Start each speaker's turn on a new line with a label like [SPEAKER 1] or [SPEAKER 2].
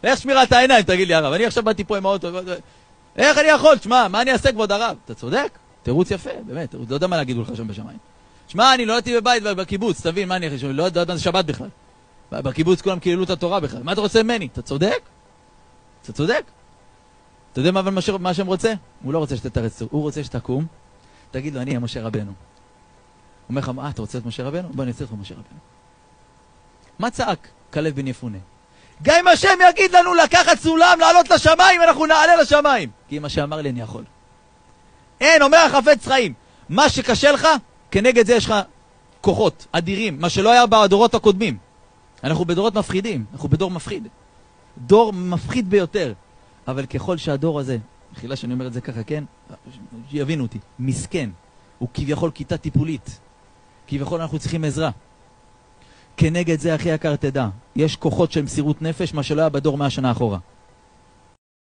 [SPEAKER 1] איך שמירת העיניים, תגיד לי הרב, אני עכשיו באתי פה עם האוטו, איך אני יכול? שמע, מה אני אעשה כבוד הרב? אתה צודק, תירוץ יפה, באמת, לא יודע מה להגיד לך שם בשמיים. שמע, אני נולדתי בבית בקיבוץ, תבין, מה אני אחרי, לא יודע מה זה שבת בכלל. בקיבוץ כולם קיללו את התורה בכלל, מה אתה רוצה ממני? אתה צודק? אתה צודק? אתה יודע מה שהם רוצה? הוא לא רוצה שתתרץ, הוא רוצה שתקום, תגיד לו, אני אהיה משה רבנו. הוא אומר לך, אתה רוצה את משה רבנו? בוא אני אצא לך משה רבנו. מה צעק כלב בן יפונה? גם אם השם יגיד לנו לקחת סולם, לעלות לשמיים, אנחנו נעלה לשמיים. כי מה שאמר לי אני יכול. אין, אומר החפץ חיים, מה שקשה לך, כנגד זה יש לך כוחות אדירים, מה שלא היה בדורות הקודמים. אנחנו בדורות מפחידים, אנחנו בדור מפחיד. דור מפחיד ביותר. אבל ככל שהדור הזה, בחילה שאני אומר את זה ככה, כן, יבינו אותי, מסכן, הוא כביכול כיתה טיפולית. כביכול אנחנו צריכים עזרה. כנגד זה, הכי יקר תדע, יש כוחות של מסירות נפש, מה שלא היה בדור 100 שנה אחורה.